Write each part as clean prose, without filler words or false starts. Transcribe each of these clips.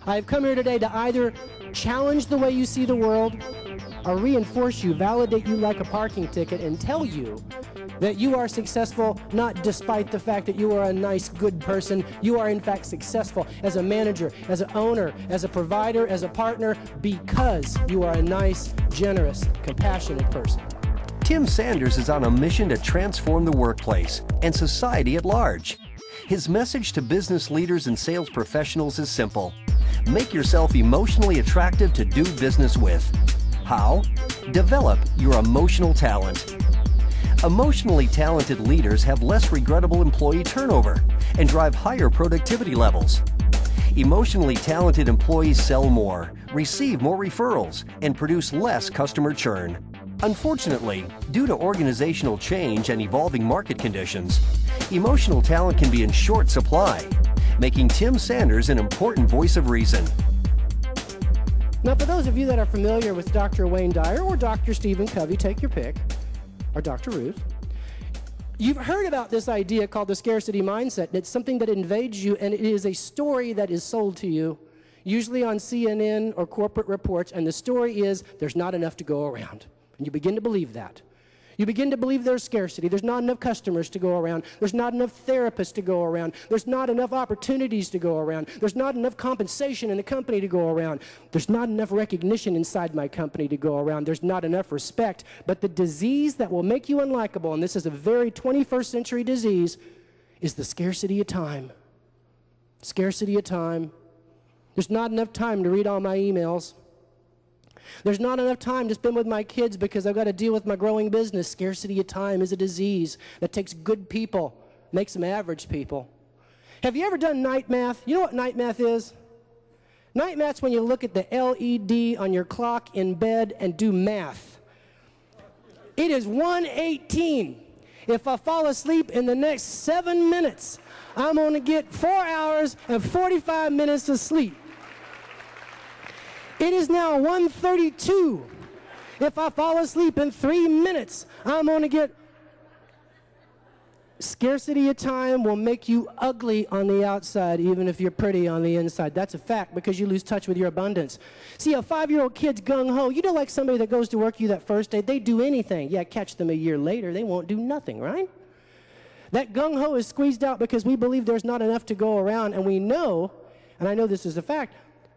I've come here today to either challenge the way you see the world or reinforce you, validate you like a parking ticket, and tell you that you are successful not despite the fact that you are a nice, good person. You are in fact successful as a manager, as an owner, as a provider, as a partner, because you are a nice, generous, compassionate person. Tim Sanders is on a mission to transform the workplace and society at large. His message to business leaders and sales professionals is simple. Make yourself emotionally attractive to do business with. How? Develop your emotional talent. Emotionally talented leaders have less regrettable employee turnover and drive higher productivity levels. Emotionally talented employees sell more, receive more referrals, and produce less customer churn. Unfortunately, due to organizational change and evolving market conditions, emotional talent can be in short supply, making Tim Sanders an important voice of reason. Now, for those of you that are familiar with Dr. Wayne Dyer or Dr. Stephen Covey, take your pick, or Dr. Ruth, you've heard about this idea called the scarcity mindset. It's something that invades you, and it is a story that is sold to you, usually on CNN or corporate reports, and the story is there's not enough to go around. And you begin to believe that. You begin to believe there's scarcity. There's not enough customers to go around. There's not enough therapists to go around. There's not enough opportunities to go around. There's not enough compensation in the company to go around. There's not enough recognition inside my company to go around. There's not enough respect. But the disease that will make you unlikable, and this is a very 21st century disease, is the scarcity of time. Scarcity of time. There's not enough time to read all my emails. There's not enough time to spend with my kids because I've got to deal with my growing business. Scarcity of time is a disease that takes good people, makes them average people. Have you ever done night math? You know what night math is? Night math's when you look at the LED on your clock in bed and do math. It is 1:18. If I fall asleep in the next 7 minutes, I'm going to get 4 hours and 45 minutes of sleep. It is now 1:32. If I fall asleep in 3 minutes, I'm going to get... Scarcity of time will make you ugly on the outside, even if you're pretty on the inside. That's a fact, because you lose touch with your abundance. See, a 5-year-old kid's gung-ho. You know, like somebody that goes to work you that first day, they do anything. Yeah, catch them a year later, they won't do nothing, right? That gung-ho is squeezed out because we believe there's not enough to go around, and we know, and I know this is a fact,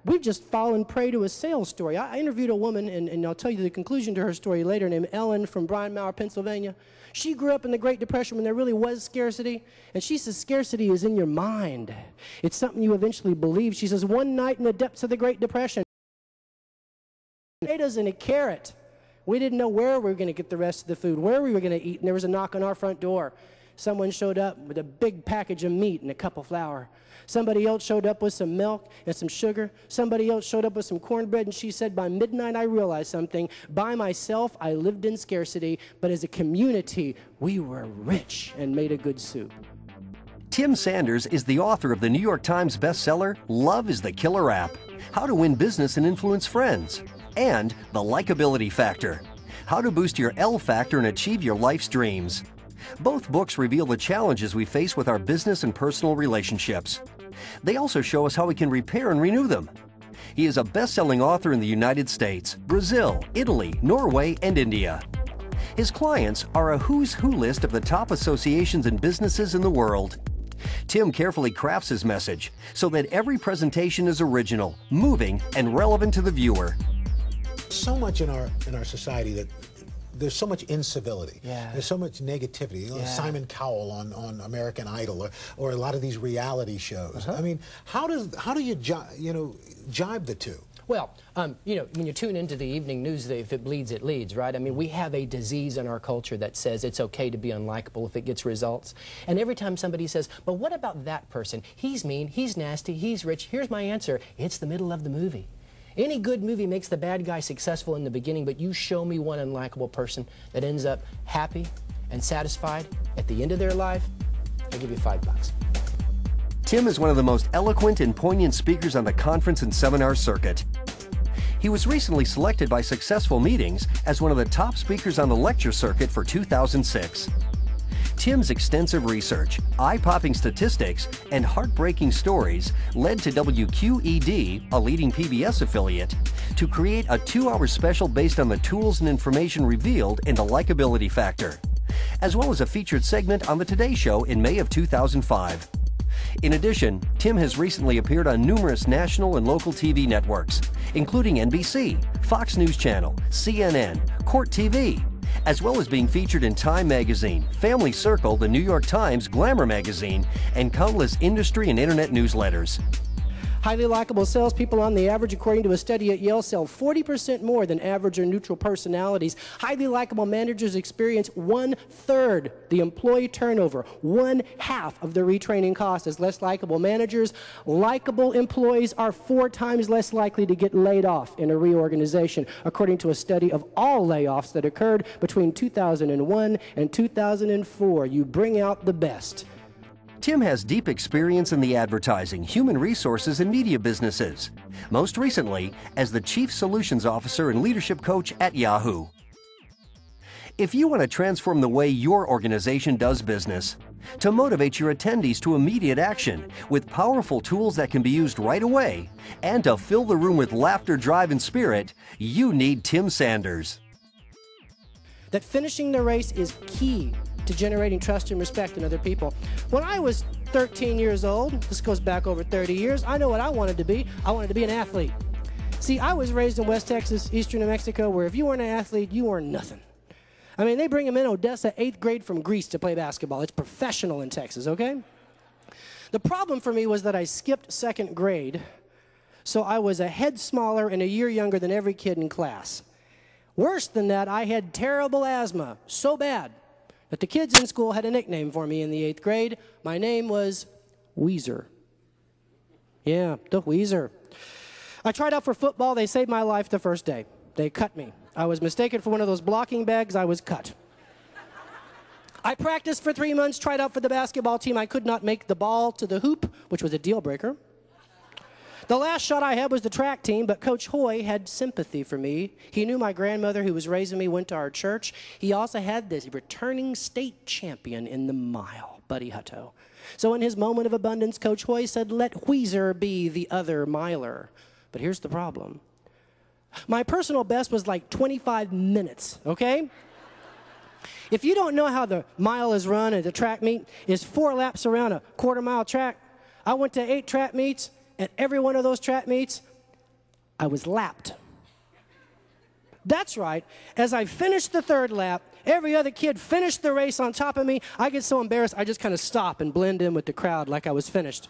we've just fallen prey to a sales story. I interviewed a woman, and I'll tell you the conclusion to her story later, named Ellen from Bryan Mawr, Pennsylvania. She grew up in the Great Depression when there really was scarcity, and she says scarcity is in your mind. It's something you eventually believe. She says one night in the depths of the Great Depression, potatoes and a carrot. We didn't know where we were going to get the rest of the food, where we were going to eat, and there was a knock on our front door. Someone showed up with a big package of meat and a cup of flour. Somebody else showed up with some milk and some sugar. Somebody else showed up with some cornbread, and she said, by midnight I realized something. By myself, I lived in scarcity, but as a community, we were rich and made a good soup. Tim Sanders is the author of the New York Times bestseller, Love is the Killer App, How to Win Business and Influence Friends, and The Likeability Factor, How to Boost Your L Factor and Achieve Your Life's Dreams. Both books reveal the challenges we face with our business and personal relationships. They also show us how we can repair and renew them. He is a best-selling author in the United States, Brazil, Italy, Norway, and India. His clients are a who's who list of the top associations and businesses in the world. Tim carefully crafts his message so that every presentation is original, moving, and relevant to the viewer. So much in our society that there's so much incivility. Yeah. There's so much negativity. You know, Simon Cowell on American Idol, or a lot of these reality shows. I mean, how do you jibe the two? Well, you know, when you tune into the evening news, if it bleeds, it leads, right? I mean, we have a disease in our culture that says it's okay to be unlikable if it gets results. And every time somebody says, but what about that person? He's mean, he's nasty, he's rich. Here's my answer. It's the middle of the movie. Any good movie makes the bad guy successful in the beginning, but you show me one unlikable person that ends up happy and satisfied at the end of their life, I'll give you $5. Tim is one of the most eloquent and poignant speakers on the conference and seminar circuit. He was recently selected by Successful Meetings as one of the top speakers on the lecture circuit for 2006. Tim's extensive research, eye-popping statistics, and heartbreaking stories led to WQED, a leading PBS affiliate, to create a 2-hour special based on the tools and information revealed in the likability factor, as well as a featured segment on The Today Show in May of 2005. In addition, Tim has recently appeared on numerous national and local TV networks, including NBC, Fox News Channel, CNN, Court TV, as well as being featured in Time Magazine, Family Circle, the New York Times, Glamour Magazine, and countless industry and internet newsletters. Highly likable salespeople on the average, according to a study at Yale, sell 40% more than average or neutral personalities. Highly likable managers experience 1/3 the employee turnover, 1/2 of the retraining cost as less likable managers. Likable employees are 4 times less likely to get laid off in a reorganization, according to a study of all layoffs that occurred between 2001 and 2004. You bring out the best. Tim has deep experience in the advertising, human resources, and media businesses, most recently as the Chief Solutions Officer and Leadership Coach at Yahoo. If you want to transform the way your organization does business, to motivate your attendees to immediate action with powerful tools that can be used right away, and to fill the room with laughter, drive, and spirit, you need Tim Sanders. That finishing the race is key to generating trust and respect in other people. When I was 13 years old, this goes back over 30 years, I know what I wanted to be. I wanted to be an athlete. See, I was raised in West Texas, eastern New Mexico, where if you weren't an athlete, you weren't nothing. I mean, they bring them in Odessa, 8th grade from Greece to play basketball. It's professional in Texas, okay? The problem for me was that I skipped 2nd grade, so I was a head smaller and a year younger than every kid in class. Worse than that, I had terrible asthma, so bad that the kids in school had a nickname for me in the 8th grade. My name was Weezer. Yeah, the Weezer. I tried out for football. They saved my life the first day. They cut me. I was mistaken for one of those blocking bags. I was cut. I practiced for 3 months, tried out for the basketball team. I could not make the ball to the hoop, which was a deal breaker. The last shot I had was the track team, but Coach Hoy had sympathy for me. He knew my grandmother who was raising me went to our church. He also had this returning state champion in the mile, Buddy Hutto. So in his moment of abundance, Coach Hoy said, let Weezer be the other miler. But here's the problem. My personal best was like 25 minutes, okay? If you don't know how the mile is run at the track meet, it's 4 laps around a quarter-mile track. I went to 8 track meets. At every one of those track meets, I was lapped. That's right. As I finished the 3rd lap, every other kid finished the race on top of me. I get so embarrassed, I just kind of stop and blend in with the crowd like I was finished.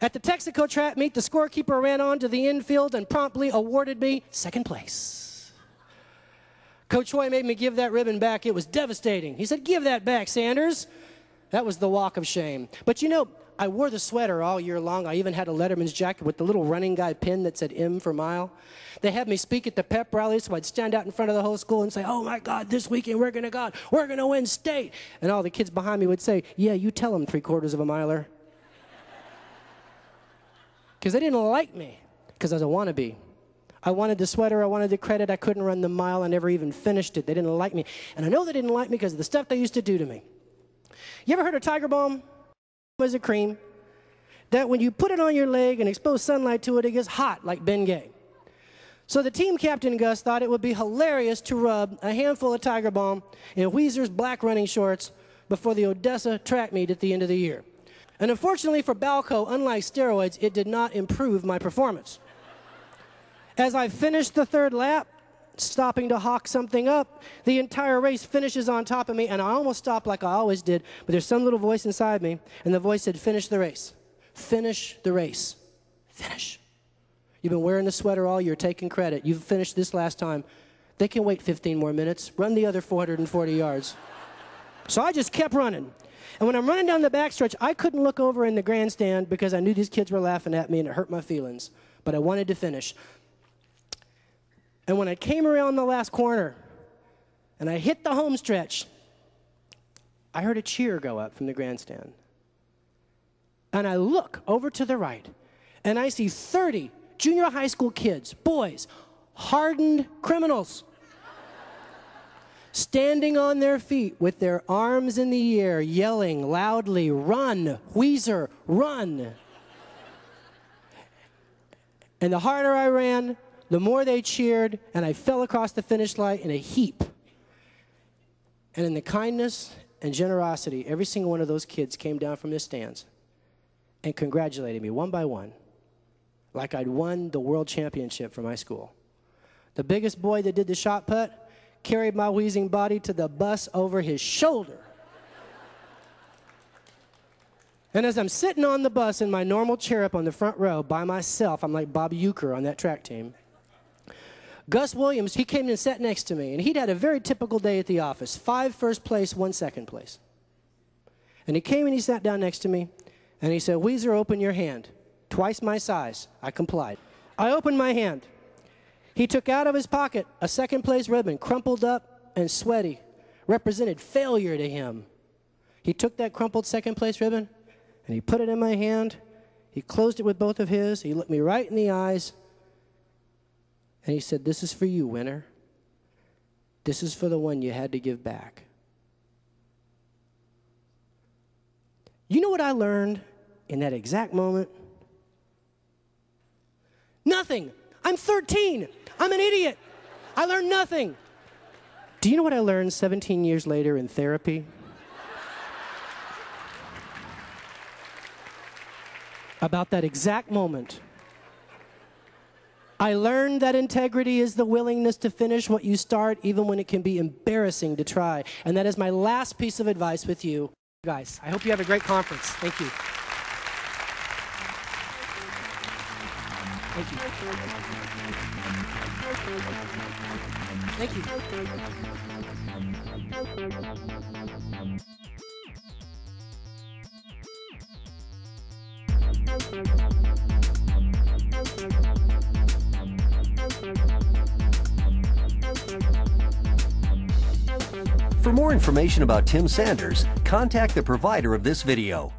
At the Texaco track meet, the scorekeeper ran on to the infield and promptly awarded me 2nd place. Coach Hoy made me give that ribbon back. It was devastating. He said, give that back, Sanders. That was the walk of shame. But you know, I wore the sweater all year long. I even had a Letterman's jacket with the little running guy pin that said M for mile. They had me speak at the pep rallies, so I'd stand out in front of the whole school and say, oh my God, this weekend we're going to go. We're going to win state. And all the kids behind me would say, yeah, you tell them, 3/4 of a miler. Because they didn't like me, because I was a wannabe. I wanted the sweater, I wanted the credit, I couldn't run the mile, I never even finished it. They didn't like me. And I know they didn't like me because of the stuff they used to do to me. You ever heard of Tiger Balm? Was a cream that when you put it on your leg and expose sunlight to it, it gets hot like Bengay. So the team captain, Gus, thought it would be hilarious to rub a handful of Tiger Balm in Weezer's black running shorts before the Odessa track meet at the end of the year. And unfortunately for Balco, unlike steroids, it did not improve my performance. As I finished the 3rd lap, stopping to hawk something up, the entire race finishes on top of me, and I almost stopped like I always did, but there's some little voice inside me, and the voice said, finish the race. Finish the race. Finish. You've been wearing the sweater all year, taking credit. You've finished this last time. They can wait 15 more minutes. Run the other 440 yards. So I just kept running. And when I'm running down the backstretch, I couldn't look over in the grandstand because I knew these kids were laughing at me, and it hurt my feelings. But I wanted to finish. And when I came around the last corner and I hit the home stretch, I heard a cheer go up from the grandstand. And I look over to the right, and I see 30 junior high school kids, boys, hardened criminals, standing on their feet with their arms in the air, yelling loudly, "Run, Weezer, run!" And the harder I ran, the more they cheered, and I fell across the finish line in a heap. And in the kindness and generosity, every single one of those kids came down from their stands and congratulated me one by one, like I'd won the world championship for my school. The biggest boy that did the shot put carried my wheezing body to the bus over his shoulder. And as I'm sitting on the bus in my normal chair up on the front row by myself, I'm like Bob Uecker on that track team. Gus Williams, he came and sat next to me, and he'd had a very typical day at the office. 5 first place, 1 second place. And he came and he sat down next to me, and he said, "Weezer, open your hand." Twice my size. I complied. I opened my hand. He took out of his pocket a second place ribbon, crumpled up and sweaty, represented failure to him. He took that crumpled second place ribbon, and he put it in my hand. He closed it with both of his. He looked me right in the eyes, and he said, "This is for you, winner. This is for the one you had to give back." You know what I learned in that exact moment? Nothing. I'm 13. I'm an idiot. I learned nothing. Do you know what I learned 17 years later in therapy? About that exact moment. I learned that integrity is the willingness to finish what you start, even when it can be embarrassing to try. And that is my last piece of advice with you. Guys, I hope you have a great conference. Thank you. Thank you. Thank you. For more information about Tim Sanders, contact the provider of this video.